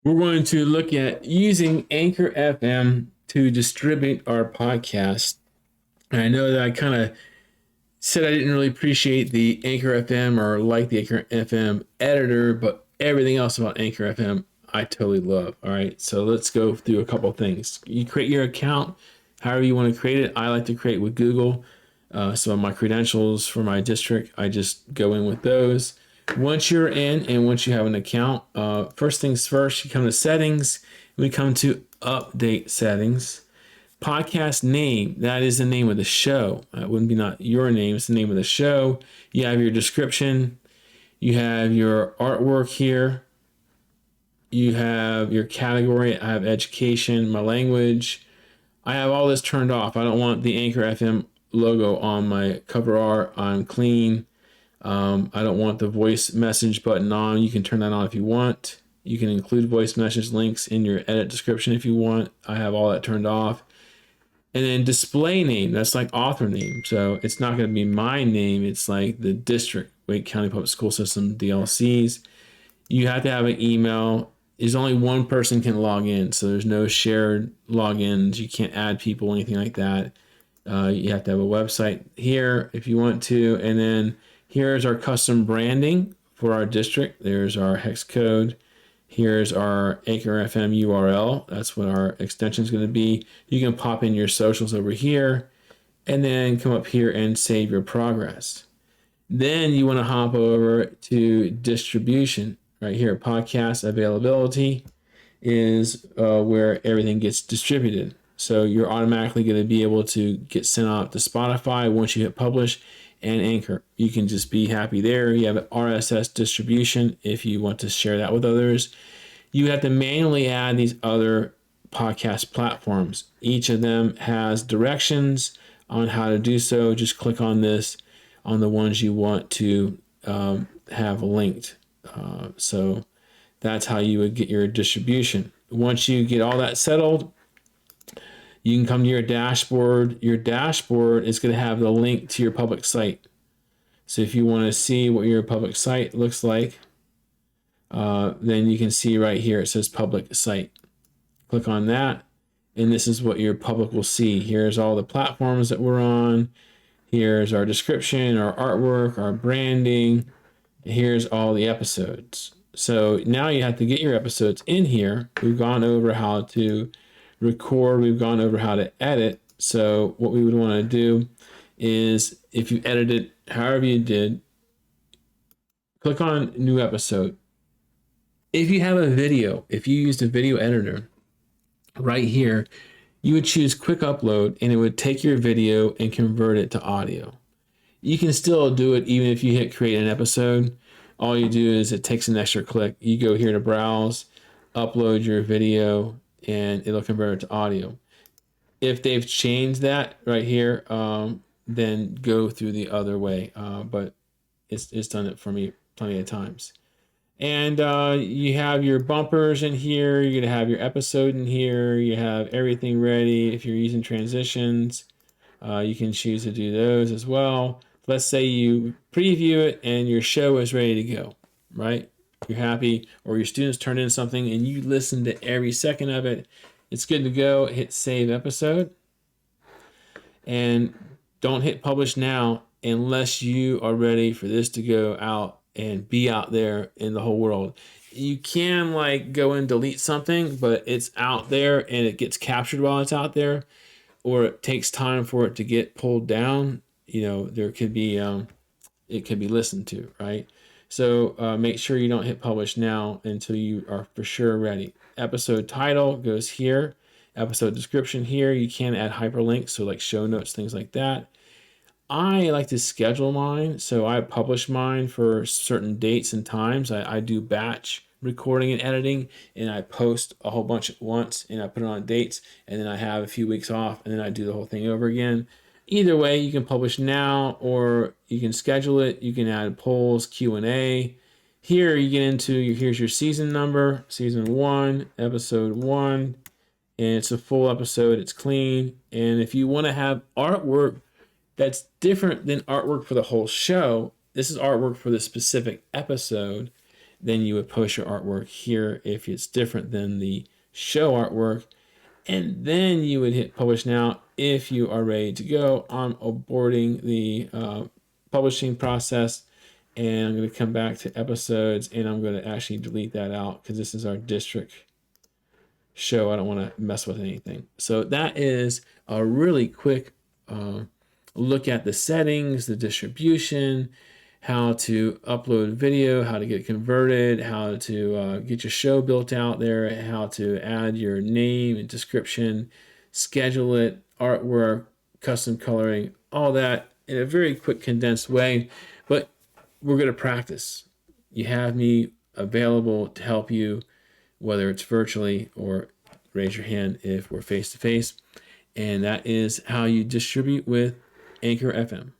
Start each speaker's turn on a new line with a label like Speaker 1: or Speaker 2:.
Speaker 1: We're going to look at using Anchor FM to distribute our podcast. And I know that I kind of said I didn't really appreciate the Anchor FM or like the Anchor FM editor, but everything else about Anchor FM I totally love. All right, so let's go through a couple of things. You create your account however you want to create it. I like to create with Google. So my credentials for my district, I just go in with those. Once you're in and once you have an account, first things first, you come to settings. We come to update settings. Podcast name, that is the name of the show. It wouldn't be not your name, it's the name of the show. You have your description. You have your artwork here. You have your category. I have education, my language. I have all this turned off. I don't want the Anchor FM logo on my cover art. I'm clean. I don't want the voice message button on. You can turn that on if you want. You can include voice message links in your edit description if you want. I have all that turned off. And then display name, that's like author name. So it's not going to be my name. It's like the district, Wake County Public School System, DLCs. You have to have an email. There's only one person can log in. So there's no shared logins. You can't add people, anything like that. You have to have a website here if you want to. And then here's our custom branding for our district. There's our hex code. Here's our Anchor FM URL. That's what our extension is going to be. You can pop in your socials over here and then come up here and save your progress. Then you want to hop over to distribution right here. Podcast availability is where everything gets distributed. So you're automatically going to be able to get sent out to Spotify once you hit publish and Anchor. You can just be happy there. You have an RSS distribution if you want to share that with others. You have to manually add these other podcast platforms. Each of them has directions on how to do so. Just click on this on the ones you want to have linked. So that's how you would get your distribution. Once you get all that settled, you can come to your dashboard. Your dashboard is going to have the link to your public site. So if you want to see what your public site looks like, then you can see right here, it says public site. Click on that, and this is what your public will see. Here's all the platforms that we're on. Here's our description, our artwork, our branding. Here's all the episodes. So now you have to get your episodes in here. We've gone over how to record. We've gone over how to edit. So what we would want to do is if you edit it however you did, click on new episode. If you have a video, if you used a video editor right here, you would choose quick upload and it would take your video and convert it to audio. You can still do it even if you hit create an episode. All you do is it takes an extra click. You go here to browse, upload your video, and it'll convert it to audio. If they've changed that right here, then go through the other way. But it's done it for me plenty of times. And you have your bumpers in here. You're going to have your episode in here. You have everything ready. If you're using transitions, you can choose to do those as well. Let's say you preview it and your show is ready to go, right? You're happy, or your students turn in something and you listen to every second of it. It's good to go. Hit save episode. And don't hit publish now unless you are ready for this to go out and be out there in the whole world. You can like go and delete something, but it's out there and it gets captured while it's out there, or it takes time for it to get pulled down. There could be it could be listened to, right? So make sure you don't hit publish now until you are for sure ready. Episode title goes here. Episode description here. You can add hyperlinks, so like show notes, things like that. I like to schedule mine, so I publish mine for certain dates and times. I do batch recording and editing, and I post a whole bunch at once, and I put it on dates, and then I have a few weeks off, and then I do the whole thing over again. Either way, you can publish now, or you can schedule it. You can add polls, Q&A. Here you get into, here's your season number, season 1, episode 1, and it's a full episode. It's clean, and if you want to have artwork that's different than artwork for the whole show, this is artwork for the specific episode, then you would post your artwork here if it's different than the show artwork. And then you would hit publish now if you are ready to go. I'm aborting the publishing process, and I'm going to come back to episodes, and I'm going to actually delete that out because this is our district show. I don't want to mess with anything. So that is a really quick look at the settings, the distribution, how to upload video, how to get it converted, how to get your show built out there, how to add your name and description, schedule it, artwork, custom coloring, all that in a very quick condensed way. But we're going to practice. You have me available to help you, whether it's virtually or raise your hand if we're face to face. And that is how you distribute with Anchor FM.